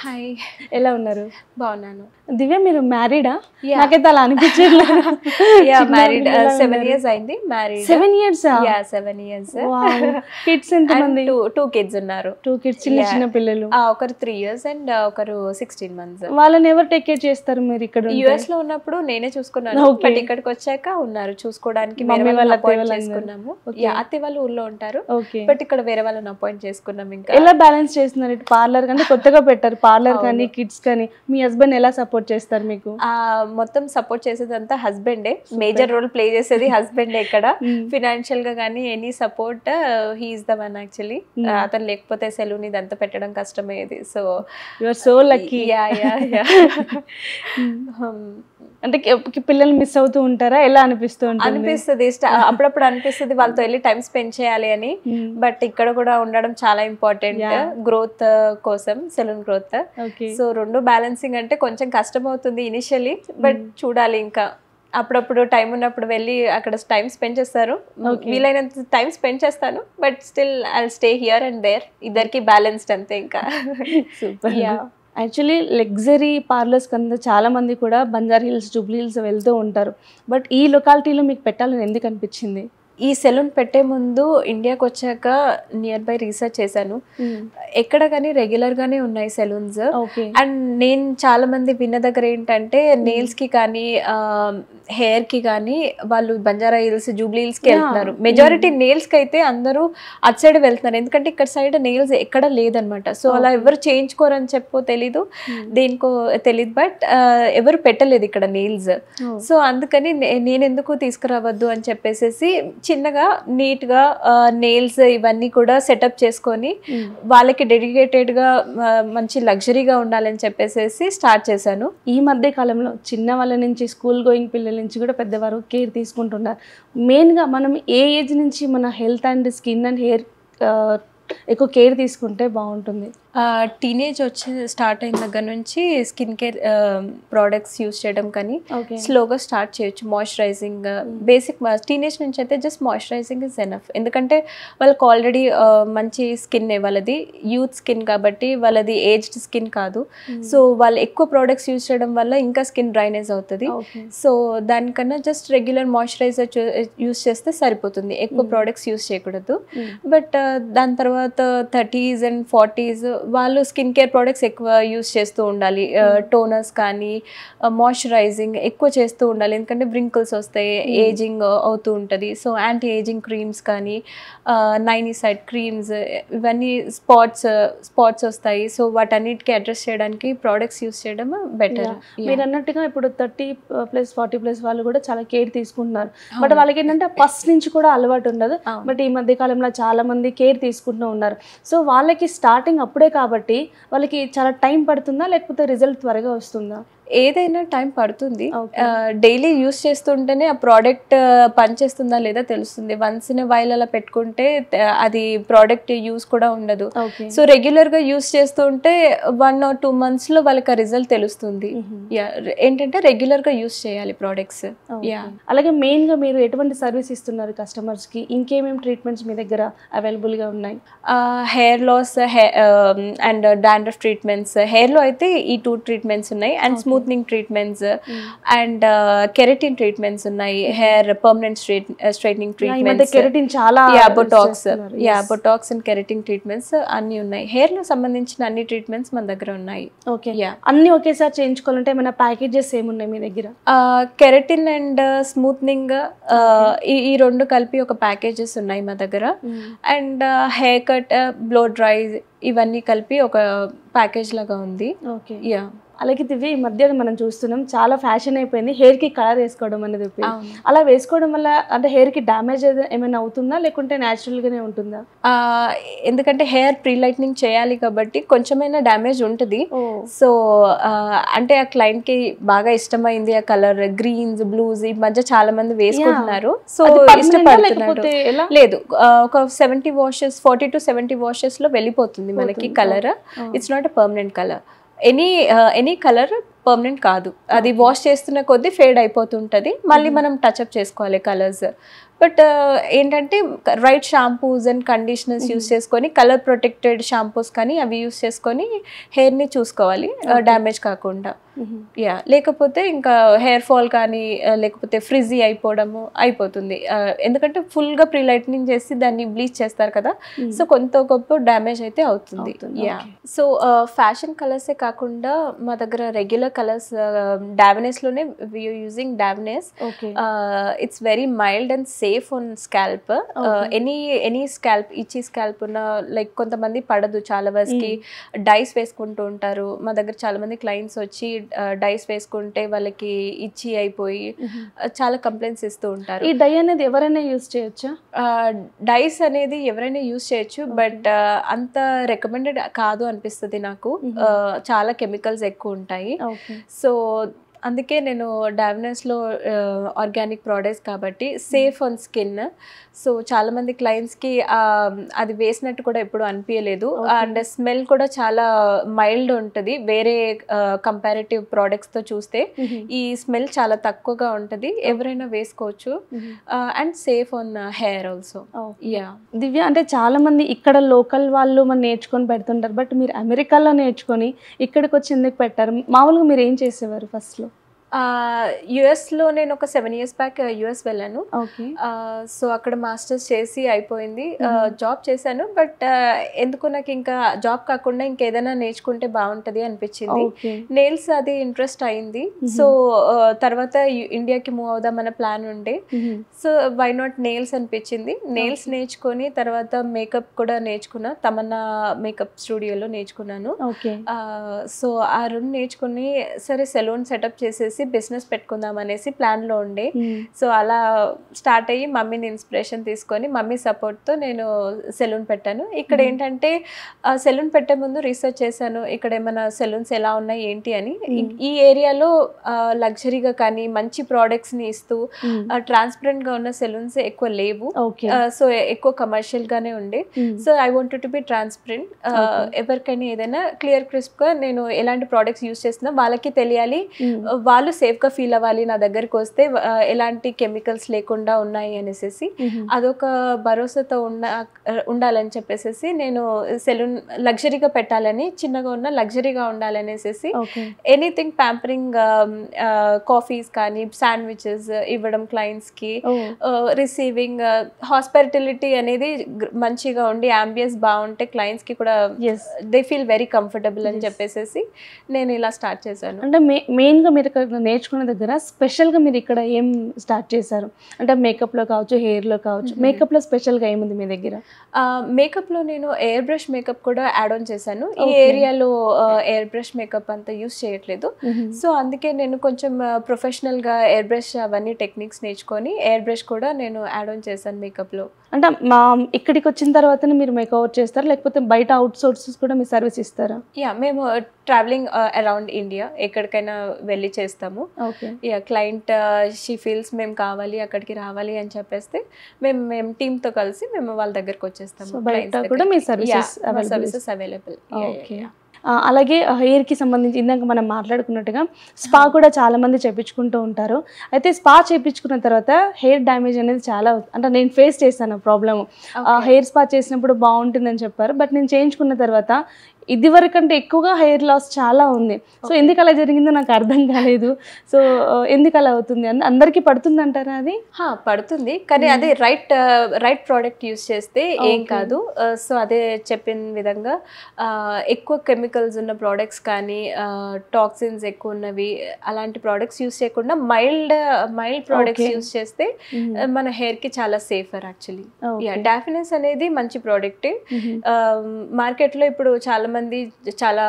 Hi. ఎలా ఉన్నారు? బాగున్నాను. దివ్య, మీరు మ్యారీడా? Yeah. నాకైతే అలా అనిపించట్లేదు. మ్యారీడ్ 7 years అయింది. Married 7 years? 7 years. కిడ్స్ ఎంతమంది? 2 kids ఉన్నారు. 2 kids, చిన్న చిన్న పిల్లలు. ఒకరు 3 years అండ్ ఒకరు 16 months. వాళ్ళని ఎవరు టేక్ కేర్ చేస్తారు మీరు ఇక్కడ? యుఎస్ లో ఉన్నప్పుడు నేనే చూసుకున్నాను, బట్ ఇక్కడికి వచ్చాక ఉన్నారు చూసుకోవడానికి. వేరే వాళ్ళని అపాయింట్ చేసుకున్నాము. అత్తే వాళ్ళు ఊర్లో ఉంటారు, బట్ ఇక్కడ వేరే వాళ్ళని అపాయింట్ చేసుకున్నాం. ఇంకా ఎలా బ్యాలెన్స్ చేస్తున్నారు? ఇటు పార్లర్ కానీ కొత్తగా పెట్టారు, పార్లర్ కానీ కిడ్స్ కానీ. మీ హస్బెండ్ ఎలా సపోర్ట్ చేస్తారు మీకు? మొత్తం సపోర్ట్ చేసేదంతా హస్బెండే. మేజర్ రోల్ ప్లే చేసేది హస్బెండే ఇక్కడ. ఫినాన్షియల్ గా కానీ any support he is the one actually. అతను లేకపోతే సెలూన్ ఇదంతా పెట్టడం కష్టమయ్యేది. So you are so lucky. అంటే పిల్లలు మిస్ అవుతూ ఉంటారా? ఎలా అనిపిస్తూ ఉంటుంది? అనిపిస్తుంది, అప్పుడప్పుడు అనిపిస్తుంది వాళ్ళతో వెళ్ళి టైం స్పెండ్ చేయాలి అని. బట్ ఇక్కడ కూడా ఉండడం చాలా ఇంపార్టెంట్ గ్రోత్ కోసం, సెలూన్ గ్రోత్. సో రెండు బ్యాలెన్సింగ్ అంటే కొంచెం కష్టం అవుతుంది ఇనిషియలీ, బట్ చూడాలి. ఇంకా అప్పుడప్పుడు టైం ఉన్నప్పుడు వెళ్ళి అక్కడ టైం స్పెండ్ చేస్తారు. వీలైనంత టైం స్పెండ్ చేస్తాను, but still I stay here and there. ఇద్దరికి బ్యాలెన్స్డ్ అంతే. ఇంకా సూపర్. యాక్చువల్లీ లగ్జరీ పార్లర్స్ కన్నా చాలా మంది కూడా బంజారా హిల్స్, జూబ్లీ హిల్స్ వెళ్తూ ఉంటారు. బట్ ఈ లొకాలిటీలో మీకు పెట్టాలని ఎందుకు అనిపించింది? ఈ సెలూన్ పెట్టే ముందు ఇండియాకి వచ్చాక నియర్ బై రీసెర్చ్ చేశాను. ఎక్కడ కానీ రెగ్యులర్ గానే ఉన్నాయి సెలూన్స్. అండ్ నేను చాలా మంది విన్న దగ్గర ఏంటంటే నెయిల్స్ కి కానీ హెయిర్ కి కానీ వాళ్ళు బంజారా హిల్స్, జూబ్లీ హిల్స్ కి వెళ్తున్నారు. మెజారిటీ నెయిల్స్ కి అయితే అందరూ అటు సైడ్ వెళ్తున్నారు, ఎందుకంటే ఇక్కడ సైడ్ నెయిల్స్ ఎక్కడ లేదనమాట. సో అలా ఎవరు చేయించుకోరని చెప్పో తెలీదు, దేనికో తెలీదు, బట్ ఎవరు పెట్టలేదు ఇక్కడ నెయిల్స్. సో అందుకని నేను ఎందుకు తీసుకురావద్దు అని చెప్పేసి చిన్నగా నీట్ గా నెయిల్స్ ఇవన్నీ కూడా సెటప్ చేసుకొని వాళ్ళకి డెడికేటెడ్ గా మంచి లగ్జరీగా ఉండాలని చెప్పేసి స్టార్ట్ చేశాను. ఈ మధ్య కాలంలో చిన్న వాళ్ళ నుంచి స్కూల్ గోయింగ్ పిల్లల నుంచి కూడా పెద్దవారు కేర్ తీసుకుంటున్నారు. మెయిన్గా మనం ఏ ఏజ్ నుంచి మన health and skin and hair ఎక్కువ కేర్ తీసుకుంటే బాగుంటుంది? టీనేజ్ వచ్చి స్టార్ట్ అయిన దగ్గర నుంచి స్కిన్ కేర్ ప్రోడక్ట్స్ యూజ్ చేయడం కానీ స్లోగా స్టార్ట్ చేయొచ్చు. మాయిశ్చరైజింగ్ బేసిక్ టీనేజ్ నుంచి అయితే జస్ట్ మాయిశ్చరైజింగ్ ఇస్ ఎనఫ్. ఎందుకంటే వాళ్ళకి ఆల్రెడీ మంచి స్కిన్, వాళ్ళది యూత్ స్కిన్ కాబట్టి, వాళ్ళది ఏజ్డ్ స్కిన్ కాదు. సో వాళ్ళు ఎక్కువ ప్రోడక్ట్స్ యూజ్ చేయడం వల్ల ఇంకా స్కిన్ డ్రైనేజ్ అవుతుంది. సో దానికన్నా జస్ట్ రెగ్యులర్ మాయిశ్చరైజర్ యూజ్ చేస్తే సరిపోతుంది, ఎక్కువ ప్రోడక్ట్స్ యూజ్ చేయకూడదు. బట్ దాని తర్వాత 30s and 40s వాళ్ళు స్కిన్ కేర్ ప్రోడక్ట్స్ ఎక్కువ యూజ్ చేస్తూ ఉండాలి. టోనర్స్ కానీ మాయిశ్చరైజింగ్ ఎక్కువ చేస్తూ ఉండాలి, ఎందుకంటే వ్రింకిల్స్ వస్తాయి, ఏజింగ్ అవుతూ ఉంటుంది. సో యాంటీ ఏజింగ్ క్రీమ్స్ కానీ, నైనిసైడ్ క్రీమ్స్, ఇవన్నీ స్పాట్స్ వస్తాయి. సో వాటన్నిటికీ అడ్రస్ చేయడానికి ప్రోడక్ట్స్ యూజ్ చేయడం బెటర్. మీరు అన్నట్టుగా ఇప్పుడు 30+ 40+ వాళ్ళు కూడా చాలా కేర్ తీసుకుంటున్నారు. బట్ వాళ్ళకి ఏంటంటే ఫస్ట్ నుంచి కూడా అలవాటు ఉండదు. బట్ ఈ మధ్య కాలంలో చాలా మంది కేర్ తీసుకుంటూ ఉన్నారు. సో వాళ్ళకి స్టార్టింగ్ అప్పుడే కాబట్టి వాళ్ళకి చాలా టైం పడుతుందా, లేకపోతే రిజల్ట్ త్వరగా వస్తుందా? ఏదైనా టైం పడుతుంది. డైలీ యూస్ చేస్తుంటేనే ఆ ప్రోడక్ట్ పనిచేస్తుందా లేదా తెలుస్తుంది. వన్స్ ఇన్ వైల్ అలా పెట్టుకుంటే అది ప్రోడక్ట్ యూస్ కూడా ఉండదు. సో రెగ్యులర్ గా యూస్ చేస్తుంటే 1 or 2 months లో వాళ్ళకి ఆ రిజల్ట్ తెలుస్తుంది. ఏంటంటే రెగ్యులర్ గా యూస్ చేయాలి ప్రోడక్ట్స్. అలాగే మెయిన్ గా మీరు ఎటువంటి సర్వీస్ ఇస్తున్నారు కస్టమర్స్ కి? ఇంకేమేమి ట్రీట్మెంట్స్ మీ దగ్గర అవైలబుల్ గా ఉన్నాయి? Hair loss and dandruff treatments. Hair లో అయితే ఈ 2 ట్రీట్మెంట్స్ ఉన్నాయి, and smoothening treatments and keratin treatments ఉన్నాయి. Hair permanent straightening treatments, keratin చాలా, బొటాక్స్ అండ్ కెరటిన్ ట్రీట్మెంట్స్ అన్ని ఉన్నాయి. హెయిర్ లో సంబంధించిన అన్ని ట్రీట్మెంట్స్ మన దగ్గర ఉన్నాయి. అన్ని ఒకేసారి చేయించుకోవాలంటే ఏమైనా ప్యాకేజెస్ ఏమున్నాయి మీ దగ్గర? కెరటిన్ అండ్ స్మూత్నింగ్ ఈ 2 కలిపి ఒక ప్యాకేజెస్ ఉన్నాయి మా దగ్గర. And hair cut, blow dry, ఇవన్నీ కలిపి ఒక ప్యాకేజ్ లాగా ఉంది. అలాగే దివ్య, ఈ మధ్య మనం చూస్తున్నాం చాలా ఫ్యాషన్ అయిపోయింది హెయిర్ కి కలర్ వేసుకోవడం అనేది. అలా వేసుకోవడం వల్ల అంటే హెయిర్ కి డ్యామేజ్ ఏమైనా అవుతుందా, లేకుంటే న్యాచురల్ గానే ఉంటుందా? ఎందుకంటే హెయిర్ ప్రీ లైట్నింగ్ చేయాలి కాబట్టి కొంచెమైనా డ్యామేజ్ ఉంటుంది. సో అంటే ఆ క్లయింట్ కి బాగా ఇష్టమైంది ఆ కలర్, గ్రీన్స్, బ్లూస్ ఈ మధ్య చాలా మంది వేసుకుంటున్నారు. సో ఇష్టపడుతున్నారు. లేదు, ఒక 70 washes, 40 to 70 washes లో వెళ్ళిపోతుంది మనకి colour. It's not a permanent colour. Any colour permanent కాదు, అది వాష్ చేస్తున్న కొద్దీ ఫేడ్ అయిపోతుంటది, మళ్ళీ మనం టచ్అప్ చేసుకోవాలి కలర్స్. బట్ ఏంటంటే right shampoos and conditioners use చేసుకొని కలర్ ప్రొటెక్టెడ్ షాంపూస్ కానీ అవి యూస్ చేసుకొని హెయిర్ని చూసుకోవాలి డ్యామేజ్ కాకుండా. యా, లేకపోతే ఇంకా హెయిర్ ఫాల్ కానీ లేకపోతే ఫ్రిజీ అయిపోవడము అయిపోతుంది. ఎందుకంటే ఫుల్గా ప్రీ లైట్నింగ్ చేసి దాన్ని బ్లీచ్ చేస్తారు కదా, సో కొంత గొప్ప డ్యామేజ్ అయితే అవుతుంది. యా, సో ఫ్యాషన్ కలర్సే కాకుండా మా దగ్గర రెగ్యులర్ కలర్స్ డావెనెస్లోనే using Davines. It's very mild and safe on scalp. Any scalp ఇచ్చి స్కాల్ప్ ఉన్న లైక్ కొంతమంది పడదు, చాలా వరకు డైస్ వేసుకుంటూ ఉంటారు. మా దగ్గర చాలా మంది క్లయింట్స్ వచ్చి డైస్ వేసుకుంటే వాళ్ళకి ఇచ్చి అయిపోయి చాలా కంప్లైంట్స్ ఇస్తూ ఉంటారు. ఈ డై అనేది ఎవరైనా యూజ్ చేయొచ్చా? డైస్ అనేది ఎవరైనా యూజ్ చేయొచ్చు, బట్ అంత రికమెండెడ్ కాదు అనిపిస్తుంది నాకు. చాలా కెమికల్స్ ఎక్కువ ఉంటాయి. సో అందుకే నేను డావెనెస్లో ఆర్గానిక్ ప్రోడక్ట్స్ కాబట్టి సేఫ్ ఆన్ స్కిన్. సో చాలామంది క్లయింట్స్కి అది వేసినట్టు కూడా ఎప్పుడు అనిపించలేదు. అండ్ స్మెల్ కూడా చాలా మైల్డ్ ఉంటుంది. వేరే కంపారిటివ్ ప్రోడక్ట్స్తో చూస్తే ఈ స్మెల్ చాలా తక్కువగా ఉంటుంది. ఎవరైనా వేసుకోవచ్చు and safe on hair also. Yeah Divya, అంటే చాలా మంది ఇక్కడ లోకల్ వాళ్ళు మనం నేర్చుకొని పెడుతుంటారు, బట్ మీరు అమెరికాలో నేర్చుకొని ఇక్కడికి వచ్చి ఎందుకు పెట్టారు? మామూలుగా మీరు ఏం చేసేవారు ఫస్ట్లో? యుఎస్లో నేను ఒక 7 years బ్యాక్ యుఎస్ వెళ్ళాను. సో అక్కడ మాస్టర్స్ చేసి అయిపోయింది. జాబ్ చేశాను, బట్ ఎందుకు నాకు ఇంకా జాబ్ కాకుండా ఇంకేదైనా నేర్చుకుంటే బాగుంటుంది అనిపించింది. నెయిల్స్ అది ఇంట్రెస్ట్ అయింది. సో తర్వాత ఇండియాకి మూవ్ అవుదామన్న ప్లాన్ ఉండే. సో వై నాట్ నెయిల్స్ అనిపించింది. నెయిల్స్ నేర్చుకొని తర్వాత మేకప్ కూడా నేర్చుకున్నా. తమన్నా మేకప్ స్టూడియోలో నేర్చుకున్నాను. సో ఆ 2 నేర్చుకుని సరే సెలూన్ సెటప్ చేసేసి బిజినెస్ పెట్టుకుందాం అనేసి ప్లాన్లో ఉండే. సో అలా స్టార్ట్ అయ్యి మమ్మీని ఇన్స్పిరేషన్ తీసుకొని మమ్మీ సపోర్ట్తో నేను సెలూన్ పెట్టాను. ఇక్కడ ఏంటంటే సెలూన్ పెట్టే ముందు రీసెర్చ్ చేశాను, ఇక్కడ ఏమైనా సెలూన్స్ ఎలా ఉన్నాయి ఏంటి అని. ఈ ఏరియాలో లగ్జరీగా కానీ మంచి ప్రోడక్ట్స్ని ఇస్తూ ట్రాన్స్పరెంట్గా ఉన్న సెలూన్స్ ఎక్కువ లేవు. సో ఎక్కువ కమర్షియల్గానే ఉండే. So I wanted to be transparent. ఎవరికైనా ఏదైనా క్లియర్ క్రిస్ప్గా నేను ఎలాంటి ప్రోడక్ట్స్ యూస్ చేస్తున్నా వాళ్ళకి తెలియాలి, వాళ్ళు సేఫ్గా ఫీల్ అవ్వాలి, నా దగ్గరికి వస్తే ఎలాంటి కెమికల్స్ లేకుండా ఉన్నాయి అనేసి అదొక భరోసాతో ఉండాలని చెప్పేసి నేను సెలూన్ లగ్జరీగా పెట్టాలని, చిన్నగా ఉన్న లగ్జరీగా ఉండాలనేసి ఎనీథింగ్ ప్యాంపరింగ్, కాఫీస్ కానీ శాండ్విచెస్ ఇవ్వడం క్లయింట్స్కి, రిసీవింగ్ హాస్పిటాలిటీ అనేది మంచిగా ఉండి అంబియన్స్ బాగుంటే క్లయింట్స్కి కూడా దే ఫీల్ వెరీ కంఫర్టబుల్ అని చెప్పేసి నేను ఇలా స్టార్ట్ చేశాను. అంటే మెయిన్గా మీరు నేర్చుకున్న దగ్గర స్పెషల్గా మీరు ఇక్కడ ఏం స్టార్ట్ చేశారు? అంటే మేకప్లో కావచ్చు, హెయిర్లో కావచ్చు. మేకప్లో స్పెషల్గా ఏముంది మీ దగ్గర? మేకప్లో నేను ఎయిర్ బ్రష్ మేకప్ కూడా యాడ్ ఆన్ చేశాను. ఈ ఏరియాలో ఎయిర్ బ్రష్ మేకప్ అంతా యూస్ చేయట్లేదు. సో అందుకే నేను కొంచెం ప్రొఫెషనల్గా ఎయిర్ బ్రష్ అవన్నీ టెక్నిక్స్ నేర్చుకొని ఎయిర్ బ్రష్ కూడా నేను యాడ్ ఆన్ చేశాను మేకప్లో. అంటే ఇక్కడికి వచ్చిన తర్వాతనే మీరు మేకప్ చేస్తారా, లేకపోతే బయట అవుట్ సోర్సెస్ కూడా మీరు సర్వీస్ ఇస్తారా? యా, మేము ట్రావెలింగ్ అరౌండ్ ఇండియా ఎక్కడికైనా వెళ్ళి చేస్తాము. యా, క్లయింట్ షీ ఫీల్స్ మేము కావాలి అక్కడికి రావాలి అని చెప్పేస్తే మేము టీమ్తో కలిసి మేము వాళ్ళ దగ్గరకు వచ్చేస్తాము. బయట కూడా మీ సర్వీసెస్ అవైలబుల్. అలాగే హెయిర్కి సంబంధించి ఇందాక మనం మాట్లాడుకున్నట్టుగా స్పా కూడా చాలా మంది చేయించుకుంటూ ఉంటారు. అయితే స్పా చేయించుకున్న తర్వాత హెయిర్ డ్యామేజ్ అనేది చాలా, అంటే నేను ఫేస్ చేశాను ప్రాబ్లమ్. హెయిర్ స్పా చేసినప్పుడు బాగుంటుందని చెప్పారు, బట్ నేను చేయించుకున్న తర్వాత ఇది వరకంటే ఎక్కువగా హెయిర్ లాస్ చాలా ఉంది. సో ఎందుకు అలా జరిగిందో నాకు అర్థం కాలేదు. సో ఎందుకు అలా అవుతుంది? అందరికీ పడుతుంది అంటారా? అది పడుతుంది, కానీ అదే రైట్ ప్రోడక్ట్ యూస్ చేస్తే ఏం కాదు. సో అదే చెప్పిన విధంగా ఎక్కువ కెమికల్స్ ఉన్న ప్రోడక్ట్స్ కానీ టాక్సిన్స్ ఎక్కువ ఉన్నవి అలాంటి ప్రోడక్ట్స్ యూస్ చేయకుండా మైల్డ్ ప్రోడక్ట్స్ యూస్ చేస్తే మన హెయిర్కి చాలా సేఫర్. యాక్చువల్లీ డాఫినెస్ అనేది మంచి ప్రోడక్ట్. మార్కెట్లో ఇప్పుడు చాలా మంది చాలా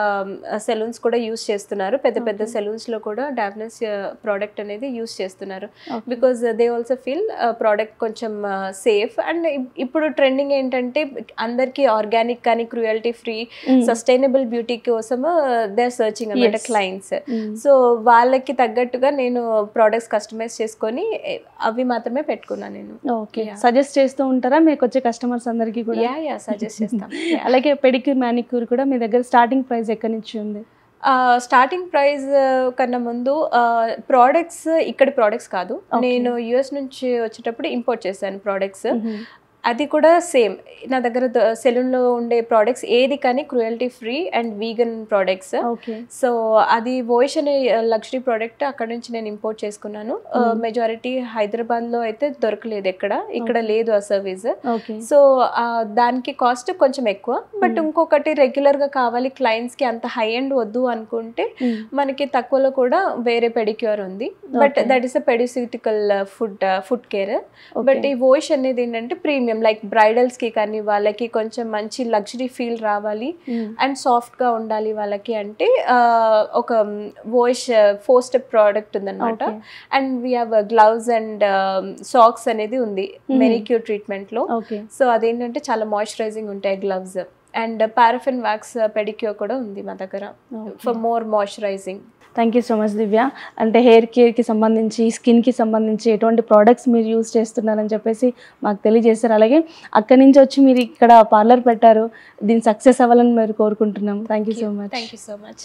సెలూన్స్ కూడా యూస్ చేస్తున్నారు. పెద్ద సెలూన్స్లో కూడా డాఫినెస్ ప్రోడక్ట్ అనేది యూస్ చేస్తున్నారు. Because they also feel product కొంచెం సేఫ్. అండ్ ఇప్పుడు ట్రెండింగ్ ఏంటంటే అందరికీ ఆర్గానిక్ కానీ క్రూయల్టీ ఫ్రీ సస్టైనబుల్ బ్యూటీ కోసం దే ఆర్ సర్చింగ్ అన్నమాట క్లయింట్స్. సో వాళ్ళకి తగ్గట్టుగా నేను ప్రోడక్ట్స్ కస్టమైజ్ చేసుకొని అవి మాత్రమే పెట్టుకున్నాను నేను. ఓకే, సజెస్ట్ చేస్తూ ఉంటారా మీకు వచ్చే కస్టమర్స్ అందరికీ కూడా? యా సజెస్ట్ చేస్తాం. అలాగే పెడిక్యూర్ మ్యానిక్యూర్ కూడా మీ దగ్గర స్టార్టింగ్ ప్రైస్ ఎక్కడి నుంచి ఉంది? స్టార్టింగ్ ప్రైస్ కన్నా ముందు ప్రోడక్ట్స్ ఇక్కడ ప్రోడక్ట్స్ కాదు, నేను యుఎస్ నుంచి వచ్చేటప్పుడు ఇంపోర్ట్ చేశాను ప్రోడక్ట్స్. అది కూడా సేమ్ నా దగ్గర సెలూన్లో ఉండే ప్రోడక్ట్స్ ఏది కానీ cruelty free and vegan products. So అది వోయిష్ అనే లగ్జరీ ప్రోడక్ట్ అక్కడ నుంచి నేను ఇంపోర్ట్ చేసుకున్నాను. మెజారిటీ హైదరాబాద్లో అయితే దొరకలేదు, ఇక్కడ లేదు ఆ సర్వీస్. సో దానికి కాస్ట్ కొంచెం ఎక్కువ. బట్ ఇంకొకటి రెగ్యులర్గా కావాలి క్లయింట్స్కి, అంత హై ఎండ్ వద్దు అనుకుంటే మనకి తక్కువలో కూడా వేరే పెడిక్యూర్ ఉంది. But that is a pediceutical foot care. But ఈ వోయిష్ అనేది ఏంటంటే ప్రీమియం, లైక్ బ్రైడల్స్ కి కానీ వాళ్ళకి కొంచెం మంచి లగ్జరీ ఫీల్ రావాలి అండ్ సాఫ్ట్ గా ఉండాలి వాళ్ళకి అంటే ఒక వోయిష్ 4 స్టెప్ ప్రోడక్ట్ ఉందన్నమాట. And we have gloves and socks అనేది ఉంది మెనిక్యూర్ ట్రీట్మెంట్ లో. సో అదేంటంటే చాలా మాయిశ్చరైజింగ్ ఉంటాయి gloves. And paraffin wax pedicure కూడా ఉంది మా దగ్గర for more moisturising. Thank you so much Divya. అంటే హెయిర్ కేర్కి సంబంధించి, స్కిన్కి సంబంధించి ఎటువంటి ప్రోడక్ట్స్ మీరు యూజ్ చేస్తున్నారని చెప్పేసి మాకు తెలియజేశారు. అలాగే అక్కడి నుంచి వచ్చి మీరు ఇక్కడ పార్లర్ పెట్టారు, దీన్ని సక్సెస్ అవ్వాలని మీరు కోరుకుంటున్నాం. Thank you so much. Thank you so much.